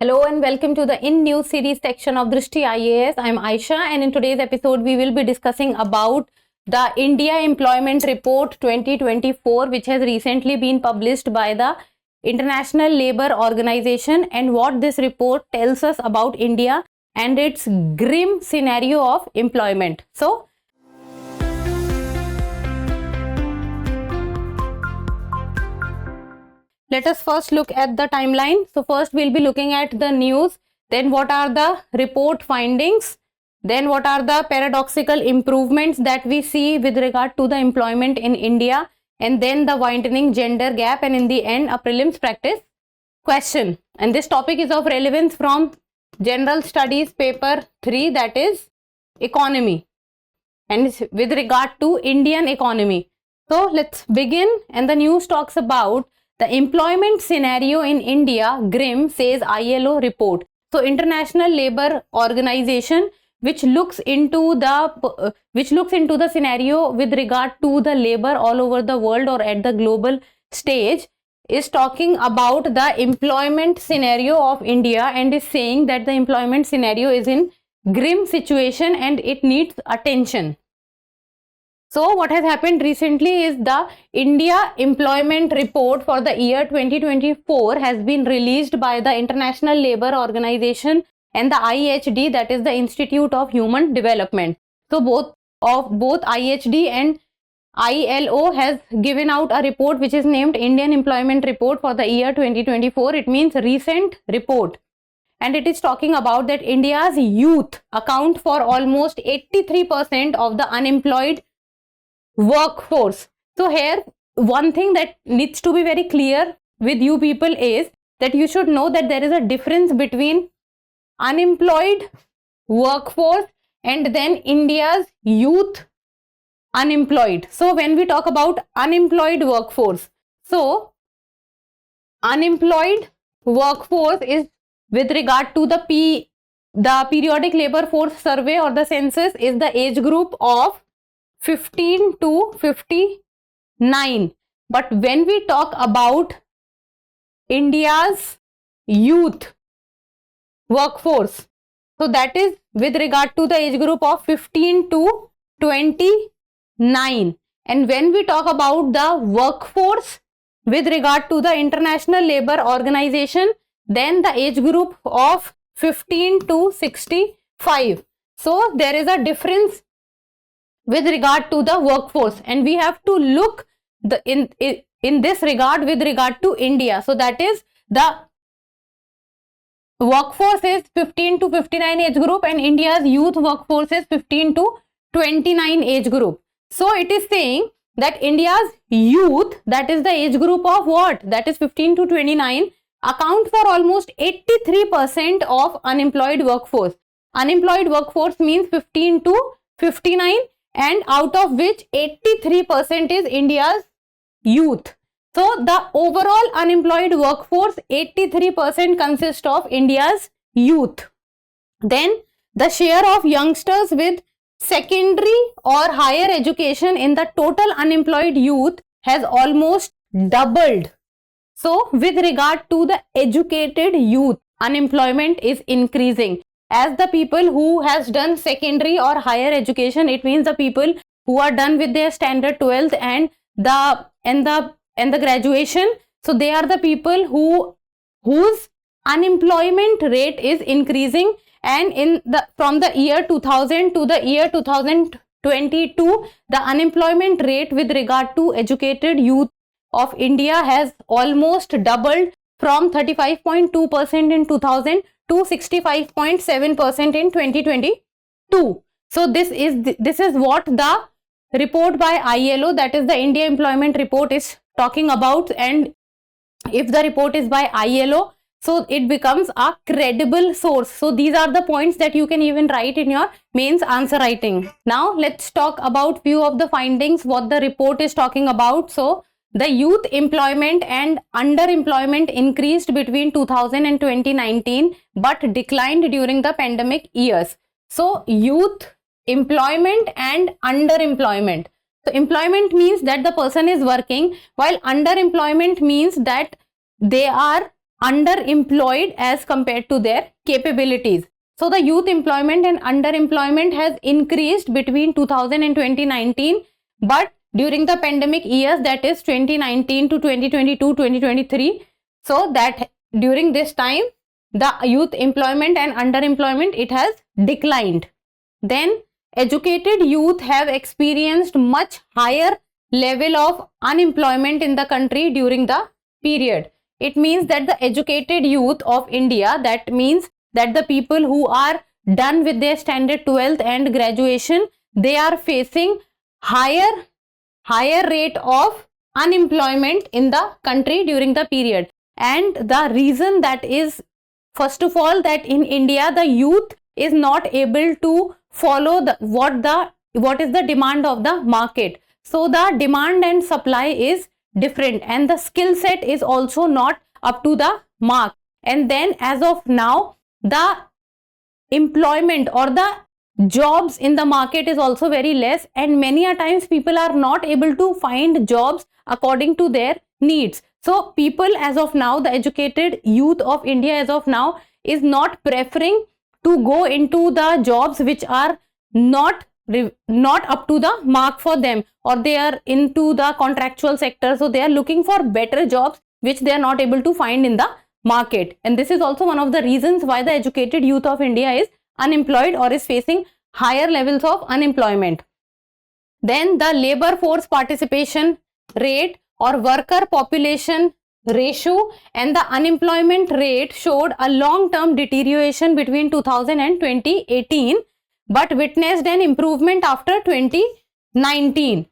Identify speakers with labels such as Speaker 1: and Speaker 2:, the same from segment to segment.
Speaker 1: Hello and welcome to the InNews series section of Drishti IAS. I am Aisha, and in today's episode we will be discussing about the India Employment Report 2024, which has recently been published by the International Labour Organization, and what this report tells us about India and its grim scenario of employment. So let us first look at the timeline. So first we'll be looking at the news, then what are the report findings, then what are the paradoxical improvements that we see with regard to the employment in India, and then the widening gender gap, and in the end a prelims practice question. And this topic is of relevance from General Studies paper 3, that is economy, and it's with regard to Indian economy. So let's begin. And the news talks about the employment scenario in India grim, says ILO report. So International Labour Organization, which looks into the scenario with regard to the labor all over the world or at the global stage, is talking about the employment scenario of India and is saying that the employment scenario is in grim situation and it needs attention. So what has happened recently is the India Employment Report for the year 2024 has been released by the International Labour Organization and the IHD, that is the Institute of Human Development. So both IHD and ILO has given out a report which is named Indian Employment Report for the year 2024. It means recent report. And it is talking about that India's youth account for almost 83% of the unemployed workforce. So here one thing that needs to be very clear with you people is that you should know that there is a difference between unemployed workforce and then India's youth unemployed. So when we talk about unemployed workforce, so unemployed workforce is with regard to the periodic labor force survey or the census is the age group of 15 to 59. But when we talk about India's youth workforce, so that is with regard to the age group of 15 to 29. And when we talk about the workforce with regard to the International Labour Organization, then the age group of 15 to 65. So there is a difference with regard to the workforce, and we have to look in this regard with regard to India. So that is the workforce is 15 to 59 age group and India's youth workforce is 15 to 29 age group. So it is saying that India's youth, that is the age group of what? That is 15 to 29, account for almost 83% of unemployed workforce. Unemployed workforce means 15 to 59, and out of which 83% is India's youth. So the overall unemployed workforce, 83% consists of India's youth. Then the share of youngsters with secondary or higher education in the total unemployed youth has almost doubled. So with regard to the educated youth, unemployment is increasing. As the people who has done secondary or higher education, it means the people who are done with their standard 12th and the graduation. So they are the people whose unemployment rate is increasing, and from the year 2000 to the year 2022, the unemployment rate with regard to educated youth of India has almost doubled from 35.2% in 2000 to 65.7% in 2022. So this is what the report by ILO, that is the India Employment Report, is talking about. And if the report is by ILO, so it becomes a credible source. So these are the points that you can even write in your mains answer writing. Now let's talk about few of the findings, what the report is talking about. So the youth employment and underemployment increased between 2000 and 2019 but declined during the pandemic years. So youth employment and underemployment. So employment means that the person is working, while underemployment means that they are underemployed as compared to their capabilities. So the youth employment and underemployment has increased between 2000 and 2019, but during the pandemic years, that is 2019 to 2022, 2023, so that during this time the youth employment and underemployment, it has declined. Then educated youth have experienced much higher level of unemployment in the country during the period. It means that the educated youth of India, that means that the people who are done with their standard 12th and graduation, they are facing higher rate of unemployment in the country during the period. And the reason that is, first of all, that in India the youth is not able to follow what is the demand of the market. So the demand and supply is different, and the skill set is also not up to the mark. And then as of now, the employment or the jobs in the market is also very less, and many a times people are not able to find jobs according to their needs. So people as of now, the educated youth of India as of now, is not preferring to go into the jobs which are not up to the mark for them, or they are into the contractual sector. So they are looking for better jobs which they are not able to find in the market. And this is also one of the reasons why the educated youth of India is unemployed or is facing higher levels of unemployment. Then the labor force participation rate or worker population ratio and the unemployment rate showed a long-term deterioration between 2000 and 2018, but witnessed an improvement after 2019.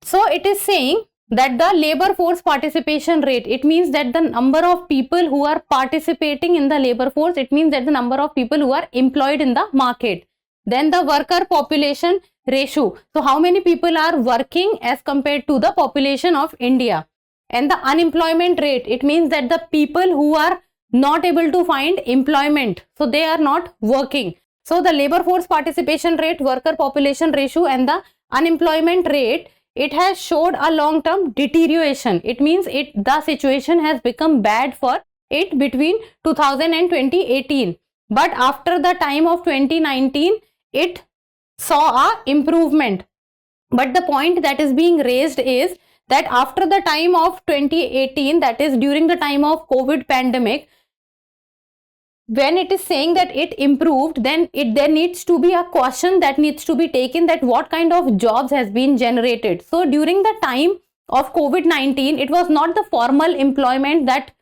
Speaker 1: So it is saying that the labor force participation rate, it means that the number of people who are participating in the labor force, it means that the number of people who are employed in the market. Then the worker population ratio, so how many people are working as compared to the population of India. And the unemployment rate, it means that the people who are not able to find employment, so they are not working. So the labor force participation rate, worker population ratio and the unemployment rate, it has showed a long-term deterioration. It means the situation has become bad for it between 2000 and 2018. But after the time of 2019, it saw a improvement. But the point that is being raised is that after the time of 2018, that is during the time of COVID pandemic, when it is saying that it improved, then there needs to be a question that needs to be taken, that what kind of jobs has been generated. So during the time of COVID-19, it was not the formal employment that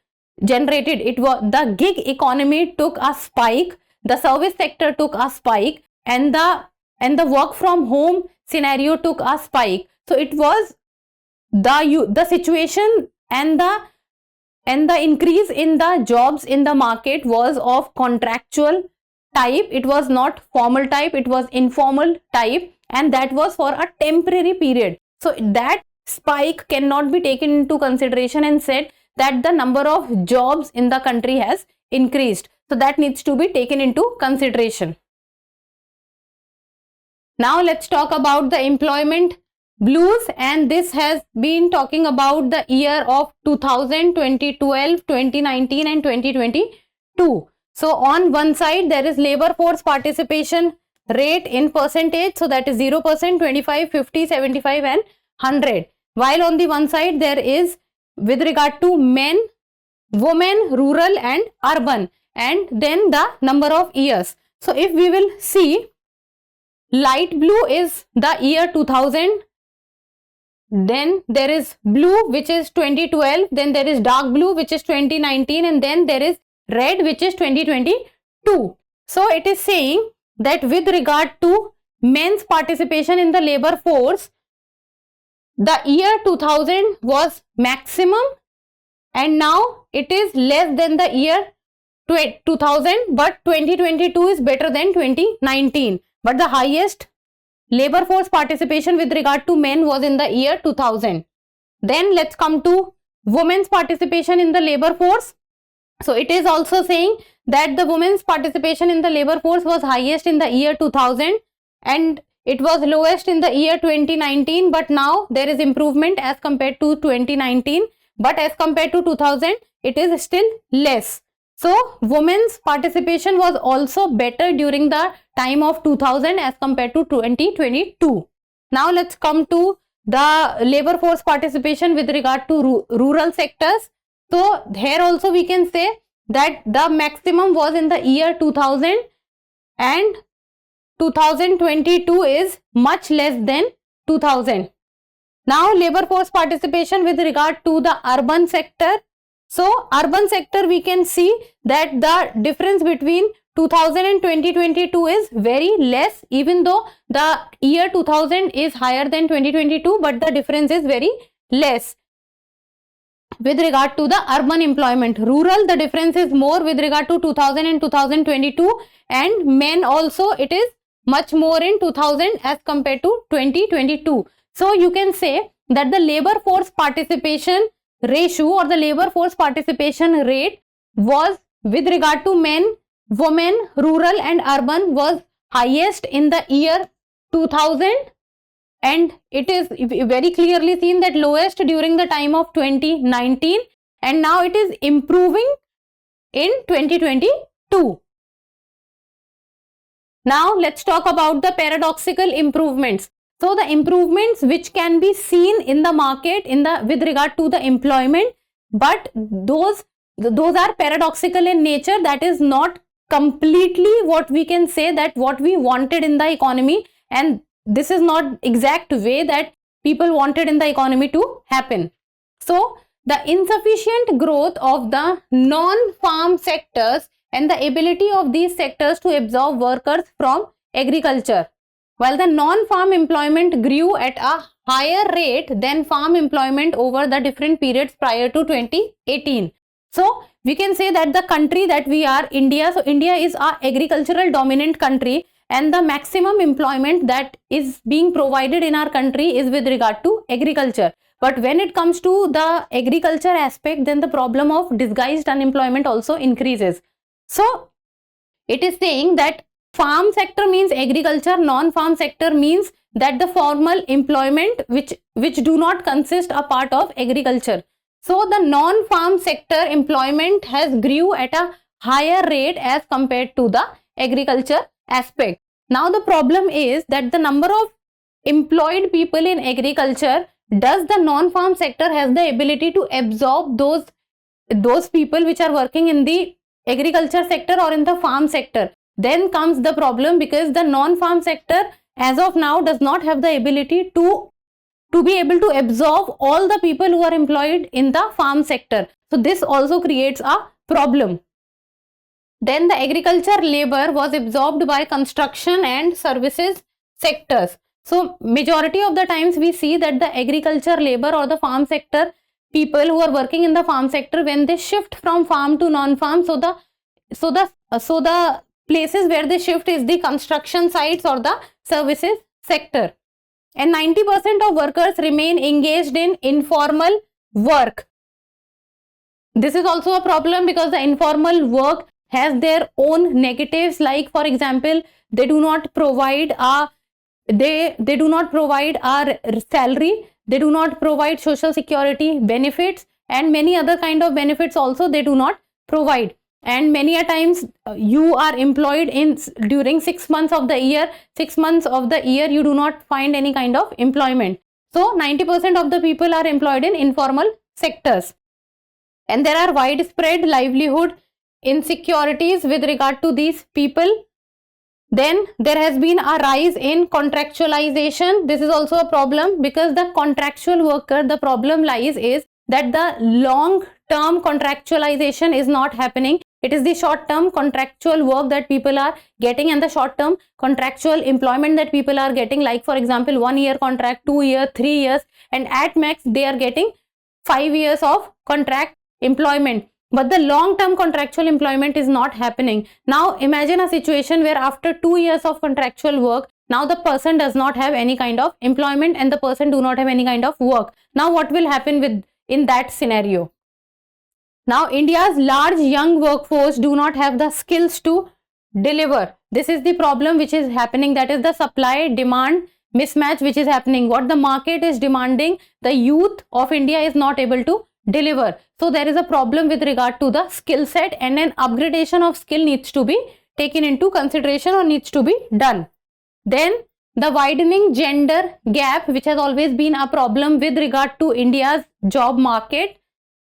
Speaker 1: generated, it was the gig economy took a spike, the service sector took a spike, and the work from home scenario took a spike. So it was the situation and the increase in the jobs in the market was of contractual type. It was not formal type, it was informal type, and that was for a temporary period. So that spike cannot be taken into consideration and said that the number of jobs in the country has increased. So that needs to be taken into consideration. Now let's talk about the employment blues, and this has been talking about the year of 2000, 2012, 2019 and 2022. So on one side there is labor force participation rate in percentage, so that is 0%, 25, 50, 75 and 100. While on the one side there is with regard to men, women, rural and urban, and then the number of years. So if we will see, light blue is the year 2000, then there is blue which is 2012, then there is dark blue which is 2019, and then there is red which is 2022. So it is saying that with regard to men's participation in the labor force, the year 2000 was maximum and now it is less than the year 2000, but 2022 is better than 2019. But the highest labor force participation with regard to men was in the year 2000. Then let's come to women's participation in the labor force. So it is also saying that the women's participation in the labor force was highest in the year 2000 and it was lowest in the year 2019, but now there is improvement as compared to 2019. but as compared to 2000 it is still less. So women's participation was also better during the time of 2000 as compared to 2022. Now let's come to the labor force participation with regard to rural sectors. So here also we can say that the maximum was in the year 2000 and 2022 is much less than 2000. Now labor force participation with regard to the urban sector. So urban sector we can see that the difference between 2000 and 2022 is very less, even though the year 2000 is higher than 2022, but the difference is very less with regard to the urban employment. Rural, the difference is more with regard to 2000 and 2022, and men also it is much more in 2000 as compared to 2022. So you can say that the labor force participation ratio or the labor force participation rate was with regard to men, women, rural and urban was highest in the year 2000, and it is very clearly seen that lowest during the time of 2019, and now it is improving in 2022. Now let's talk about the paradoxical improvements. So the improvements which can be seen in the market with regard to the employment, but those are paradoxical in nature. That is not completely what we can say that what we wanted in the economy, and this is not exact way that people wanted in the economy to happen. So the insufficient growth of the non-farm sectors and the ability of these sectors to absorb workers from agriculture. While the non-farm employment grew at a higher rate than farm employment over the different periods prior to 2018. So we can say that the country that we are, India, so India is a agricultural dominant country, and the maximum employment that is being provided in our country is with regard to agriculture. But when it comes to the agriculture aspect, then the problem of disguised unemployment also increases. So it is saying that farm sector means agriculture, non-farm sector means that the formal employment which do not consist a part of agriculture. So the non-farm sector employment has grew at a higher rate as compared to the agriculture aspect. Now the problem is that the number of employed people in agriculture, does the non-farm sector has the ability to absorb those people which are working in the agriculture sector or in the farm sector? Then comes the problem, because the non-farm sector as of now does not have the ability to be able to absorb all the people who are employed in the farm sector. So this also creates a problem. Then the agriculture labor was absorbed by construction and services sectors. So majority of the times we see that the agriculture labor or the farm sector people who are working in the farm sector, when they shift from farm to non-farm, so the places where they shift is the construction sites or the services sector. And 90% of workers remain engaged in informal work. This is also a problem, because the informal work has their own negatives, like for example, they do not provide a salary, they do not provide social security benefits, and many other kind of benefits also they do not provide. And many a times you are employed during 6 months of the year, 6 months of the year you do not find any kind of employment. So 90% of the people are employed in informal sectors, and there are widespread livelihood insecurities with regard to these people. Then there has been a rise in contractualization. This is also a problem, because the contractual worker, the problem lies is that the long term contractualization is not happening. It is the short term contractual work that people are getting, and the short term contractual employment that people are getting, like for example 1 year contract, 2 years, 3 years, and at max they are getting 5 years of contract employment. But the long term contractual employment is not happening. Now imagine a situation where after 2 years of contractual work, now the person does not have any kind of employment and the person do not have any kind of work. Now what will happen in that scenario? Now India's large young workforce do not have the skills to deliver. This is the problem which is happening, that is the supply demand mismatch which is happening. What the market is demanding, the youth of India is not able to deliver. So there is a problem with regard to the skill set, and an upgradation of skill needs to be taken into consideration or needs to be done. Then the widening gender gap, which has always been a problem with regard to India's job market.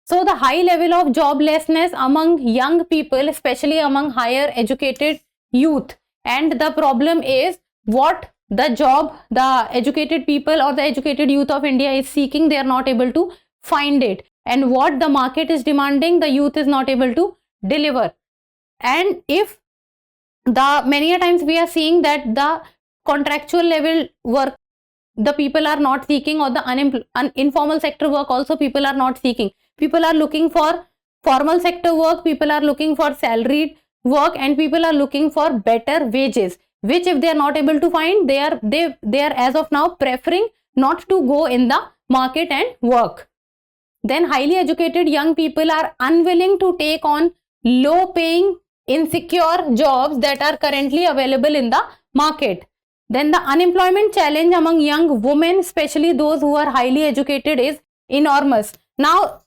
Speaker 1: So the high level of joblessness among young people, especially among higher educated youth, and the problem is what the job the educated people or the educated youth of India is seeking, they are not able to find it, and what the market is demanding, the youth is not able to deliver. And if the many a times we are seeing that the contractual level work the people are not seeking, or the informal sector work also people are not seeking. People are looking for formal sector work, people are looking for salaried work, and people are looking for better wages, which if they are not able to find, they are as of now preferring not to go in the market and work. Then highly educated young people are unwilling to take on low paying insecure jobs that are currently available in the market. Then the unemployment challenge among young women, especially those who are highly educated, is enormous. Now,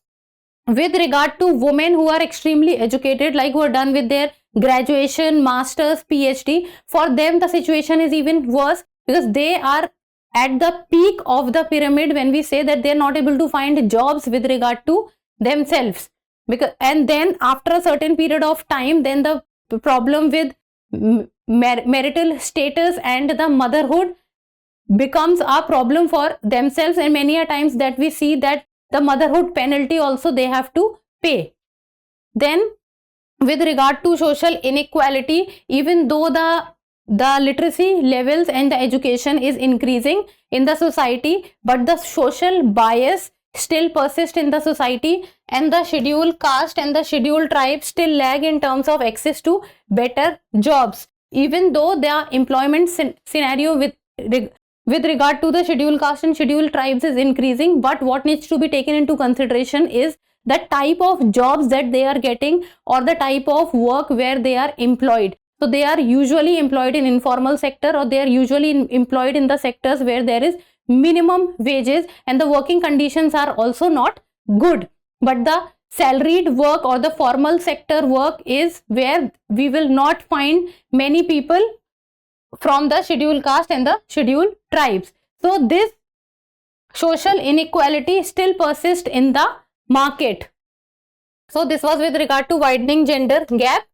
Speaker 1: with regard to women who are extremely educated, like who are done with their graduation, masters, PhD, for them the situation is even worse, because they are at the peak of the pyramid when we say that they are not able to find jobs with regard to themselves. And then after a certain period of time, then the problem with marital status and the motherhood becomes a problem for themselves, and many a times that we see that the motherhood penalty also they have to pay. Then with regard to social inequality, even though the literacy levels and the education is increasing in the society, but the social bias still persists in the society, and the scheduled caste and the scheduled tribes still lag in terms of access to better jobs, even though the employment scenario with regard to the scheduled caste and scheduled tribes is increasing. But what needs to be taken into consideration is the type of jobs that they are getting, or the type of work where they are employed. So they are usually employed in informal sector, or they are usually employed in the sectors where there is minimum wages, and the working conditions are also not good. But the salaried work or the formal sector work is where we will not find many people from the scheduled caste and the scheduled tribes. So this social inequality still persists in the market. So this was with regard to widening gender gap.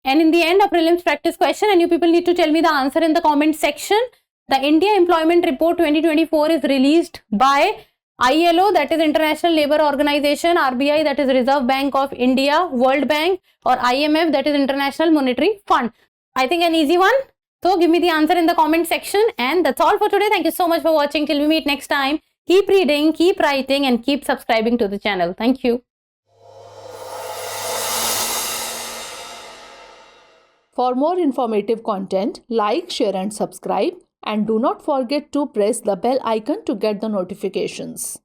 Speaker 1: And in the end, a prelims practice question, and you people need to tell me the answer in the comment section. The India Employment Report 2024 is released by ILO, that is International Labour Organization, RBI, that is Reserve Bank of India, World Bank, or IMF, that is International Monetary Fund. I think an easy one. So give me the answer in the comment section. And that's all for today. Thank you so much for watching. Till we meet next time, keep reading, keep writing, and keep subscribing to the channel. Thank you.
Speaker 2: For more informative content, like, share and subscribe, and do not forget to press the bell icon to get the notifications.